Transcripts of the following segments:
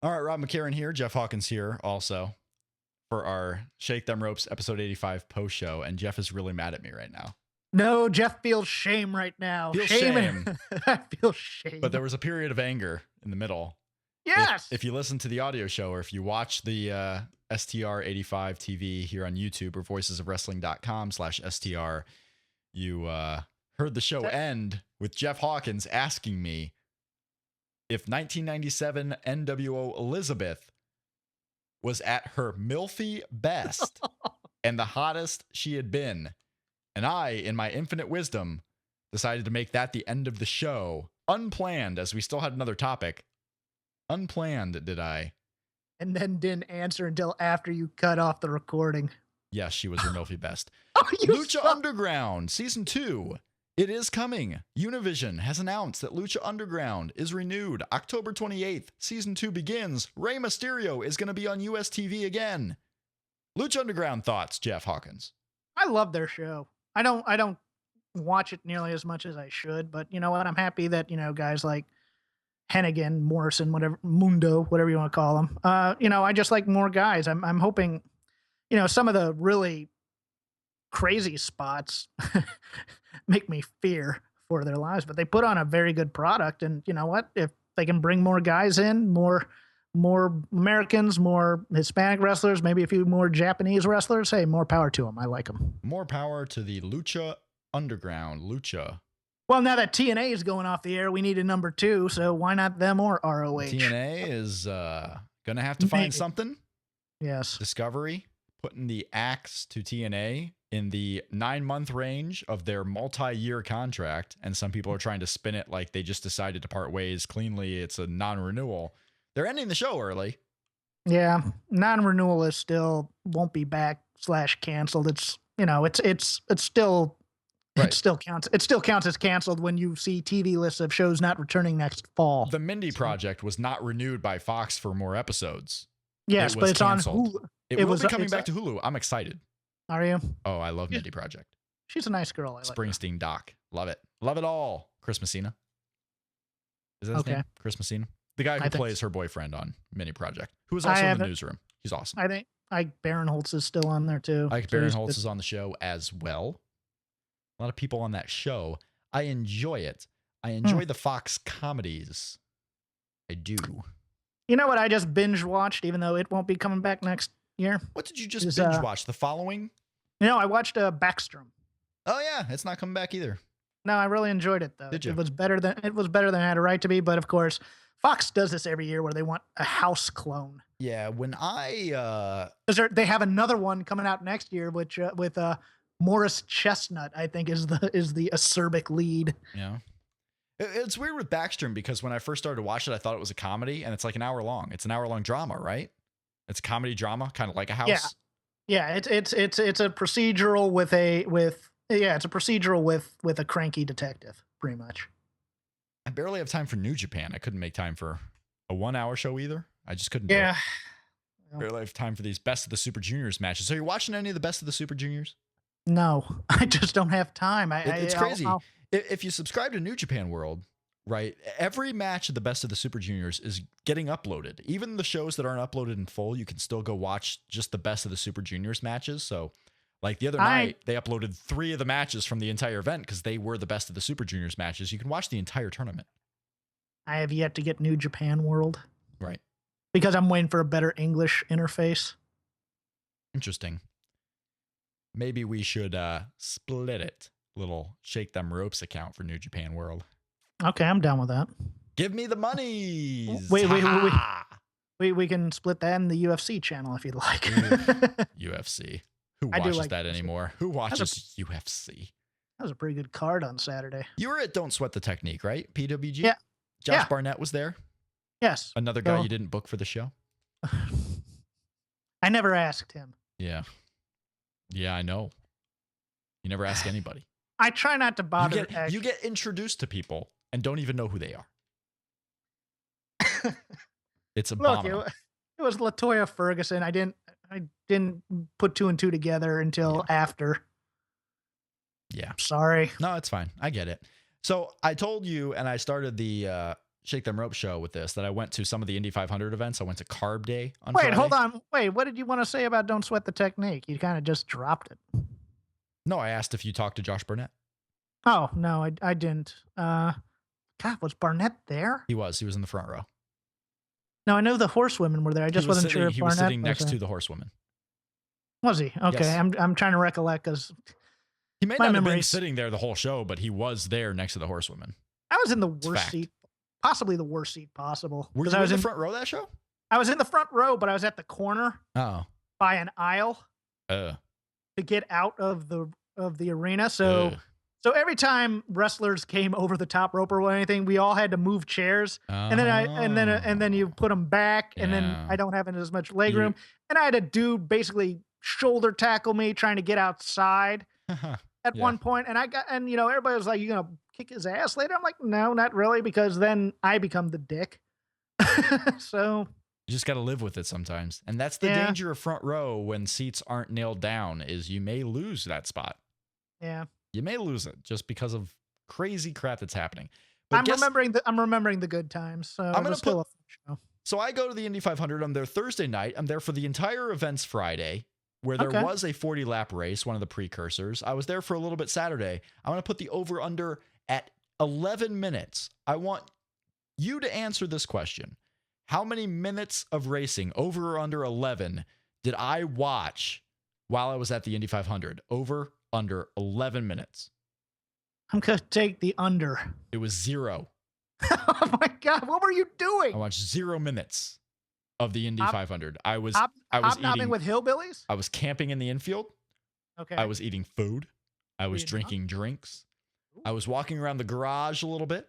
All right, Rob McCarran here. Jeff Hawkins here also for our Shake Them Ropes episode 85 post show. And Jeff is really mad at me right now. No, Jeff feels shame right now. Shame. I feel shame. But there was a period of anger in the middle. Yes. If you listen to the audio show or if you watch the STR 85 TV here on YouTube or voicesofwrestling.com/STR, you heard the show end with Jeff Hawkins asking me if 1997 NWO Elizabeth was at her milfy best and the hottest she had been. And I, in my infinite wisdom, decided to make that the end of the show. Unplanned, as we still had another topic. Unplanned, did I? And then didn't answer until after you cut off the recording. Yes, she was her milfy best. Lucha Underground, Season 2. It is coming. Univision has announced that Lucha Underground is renewed. October 28th, Season 2 begins. Rey Mysterio is going to be on US TV again. Lucha Underground thoughts, Jeff Hawkins. I love their show. I don't watch it nearly as much as I should, but you know what? I'm happy that, guys like Hennigan, Morrison, whatever, Mundo, whatever you want to call them. I just like more guys. I'm hoping, some of the really crazy spots make me fear for their lives, but they put on a very good product. And you know what? If they can bring more guys in, more Americans, more Hispanic wrestlers, maybe a few more Japanese wrestlers, hey, more power to them. I like them. More power to the Lucha Underground. Lucha. Well, now that TNA is going off the air, we need a number 2, so why not them or ROH? TNA is going to have to find something. Yes. Discovery putting the axe to TNA in the 9-month range of their multi-year contract, and some people are trying to spin it like they just decided to part ways cleanly. It's a non-renewal. They're ending the show early. Yeah, non-renewal is still won't be back / canceled. It's still Right. It still counts. It still counts as canceled when you see TV lists of shows not returning next fall. The Mindy Project was not renewed by Fox for more episodes. Yes, but it's canceled. On Hulu. It will be coming back to Hulu. I'm excited. Are you? Oh, I love Mindy Project. She's a nice girl. I Springsteen Doc. Love it. Love it all. Chris Messina. Is that his name? Chris Messina? The guy who plays her boyfriend on Mindy Project, who is also in the newsroom. He's awesome. I think Ike Barinholtz is still on there too. Ike Barinholtz is on the show as well. A lot of people on that show. I enjoy it. I enjoy the Fox comedies. I do. You know what I just binge watched, even though it won't be coming back next year? What did you just binge watch? The Following? I watched Backstrom. Oh yeah, it's not coming back either. No, I really enjoyed it though. Did you? It was better than it had a right to be, but of course, Fox does this every year where they want a house clone. Yeah, when they have another one coming out next year, which with Morris Chestnut, I think is the acerbic lead. Yeah. It's weird with Backstrom because when I first started to watch it, I thought it was a comedy, and it's like an hour long. It's an hour long drama, right? It's a comedy drama, kind of like a house. Yeah. It's a procedural with a cranky detective, pretty much. I barely have time for New Japan. I couldn't make time for a 1-hour show either. I just couldn't. Yeah. Barely have time for these Best of the Super Juniors matches. So you're watching any of the Best of the Super Juniors? No, I just don't have time. It's crazy. If you subscribe to New Japan World, right, every match of the Best of the Super Juniors is getting uploaded. Even the shows that aren't uploaded in full, you can still go watch just the Best of the Super Juniors matches. So, like the other night, they uploaded 3 of the matches from the entire event because they were the Best of the Super Juniors matches. You can watch the entire tournament. I have yet to get New Japan World. Right. Because I'm waiting for a better English interface. Interesting. Maybe we should split it. Little Shake Them Ropes account for New Japan World. Okay, I'm down with that. Give me the monies. Wait. We can split that in the UFC channel if you'd like. UFC. Who watches that anymore? Who watches UFC? That was a pretty good card on Saturday. You were at Don't Sweat the Technique, right? PWG? Yeah. Josh Barnett was there? Yes. Another guy you didn't book for the show? I never asked him. Yeah. Yeah, I know. You never ask anybody. I try not to bother. You get introduced to people and don't even know who they are. It's abominable. Look, it was LaToya Ferguson. I didn't put 2 and 2 together until after. Yeah. Sorry. No, it's fine. I get it. So I told you, and I started the Shake Them Rope show with this that I went to some of the Indy 500 events. I went to Carb Day on Wait, Friday. hold on. Wait, what did you want to say about Don't Sweat the Technique? You kind of just dropped it. No, I asked if you talked to Josh Burnett. Oh, no, I didn't. God, was Barnett there? He was in the front row. No, I know the horsewomen were there. I just wasn't sure if he was Barnett sitting next to the horsewomen. Was he? Okay, Yes. I'm trying to recollect because he may not have been sitting there the whole show, but he was there next to the horsewomen. I was in the worst seat, possibly the worst seat possible. Were you in the front row that show? I was in the front row, but I was at the corner by an aisle to get out of the arena. So every time wrestlers came over the top rope or anything, we all had to move chairs, and then you put them back, and then I don't have as much leg room, and I had a dude basically shoulder tackle me trying to get outside at one point, and everybody was like, "You gonna kick his ass later?" I'm like, "No, not really," because then I become the dick. So you just got to live with it sometimes, and that's the danger of front row when seats aren't nailed down. Is you may lose that spot. Yeah. You may lose it just because of crazy crap that's happening. But I'm remembering the good times. So I'm gonna still a fun show. So I go to the Indy 500. I'm there Thursday night. I'm there for the entire events Friday, where there was a 40-lap race, one of the precursors. I was there for a little bit Saturday. I want to put the over-under at 11 minutes. I want you to answer this question. How many minutes of racing, over or under 11, did I watch while I was at the Indy 500? Over, under 11 minutes. I'm going to take the under. It was 0. Oh my God. What were you doing? I watched 0 minutes of the Indy 500. I was eating with hillbillies. I was camping in the infield. Okay. I was eating food. I was drinking drinks. I was walking around the garage a little bit.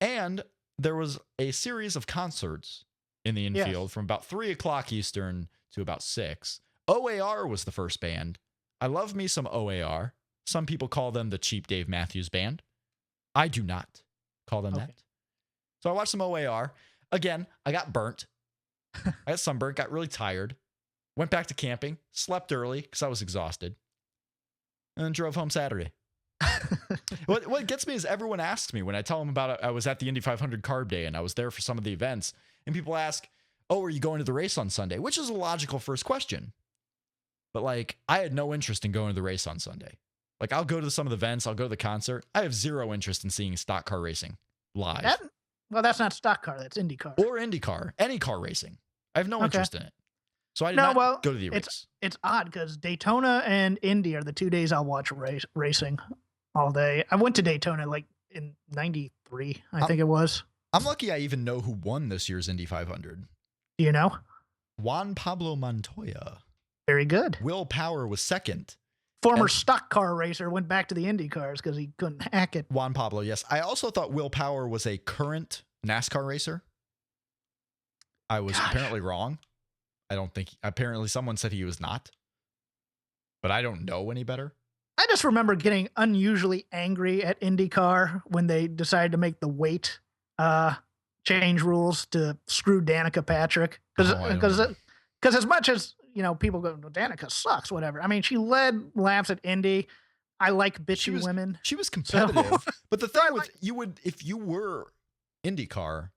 And there was a series of concerts in the infield from about 3 o'clock Eastern to about 6. OAR was the first band. I love me some OAR. Some people call them the cheap Dave Matthews Band. I do not call them that. So I watched some OAR. Again, I got burnt. I got sunburnt, got really tired. Went back to camping, slept early because I was exhausted, and then drove home Saturday. What gets me is everyone asks me when I tell them about it. I was at the Indy 500 Carb Day, and I was there for some of the events, and people ask, "Oh, are you going to the race on Sunday?" Which is a logical first question. But like, I had no interest in going to the race on Sunday. Like, I'll go to some of the events, I'll go to the concert. I have 0 interest in seeing stock car racing live. That's not stock car. That's IndyCar. Or IndyCar. Any car racing. I have no interest in it. So I did not go to the race. It's odd because Daytona and Indy are the 2 days I'll watch racing all day. I went to Daytona like in 93, I think it was. I'm lucky I even know who won this year's Indy 500. Do you know? Juan Pablo Montoya. Very good. Will Power was second. Former stock car racer, went back to the Indy cars because he couldn't hack it. Juan Pablo, yes. I also thought Will Power was a current NASCAR racer. I was apparently wrong. Apparently someone said he was not. But I don't know any better. I just remember getting unusually angry at IndyCar when they decided to make the weight change rules to screw Danica Patrick. Because as much as, people go, Danica sucks, whatever. I mean, she led laps at Indy. I like bitchy women. She was competitive. But the thing if you were IndyCar,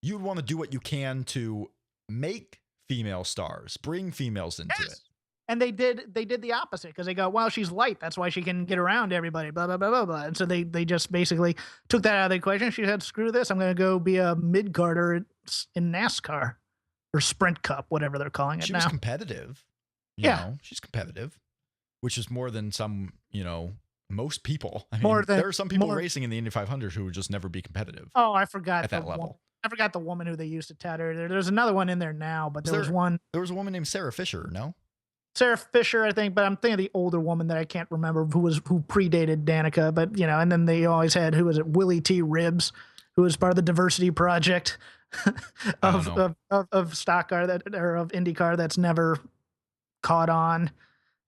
you would want to do what you can to make female stars, bring females into it. And they did the opposite because they go, well, she's light. That's why she can get around everybody, blah, blah, blah, blah, blah. And so they just basically took that out of the equation. She said, screw this. I'm going to go be a mid-carder in NASCAR or Sprint Cup, whatever they're calling it now. She was competitive. You know, she's competitive, which is more than some, most people. I mean, there are some people racing in the Indy 500 who would just never be competitive. Oh, I forgot. At that level. I forgot the woman who they used to tout her. There's another one in there now, but there was one. There was a woman named Sarah Fisher, no? Sarah Fisher, I think, but I'm thinking of the older woman that I can't remember who predated Danica, but and then they always had, who was it? Willie T. Ribbs, who was part of the diversity project of stock car or of IndyCar that's never caught on.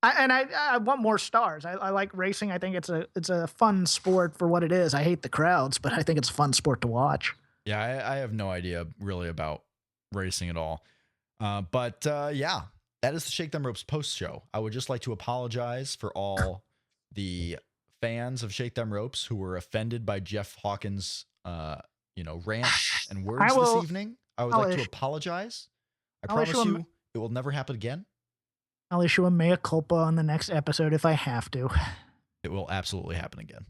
I want more stars. I like racing. I think it's a fun sport for what it is. I hate the crowds, but I think it's a fun sport to watch. Yeah, I have no idea really about racing at all. But that is the Shake Them Ropes post show. I would just like to apologize for all the fans of Shake Them Ropes who were offended by Jeff Hawkins' rants and words I will, this evening. I would I'll like to issue, apologize. I I'll issue promise a, you it will never happen again. I'll issue a mea culpa on the next episode if I have to. It will absolutely happen again.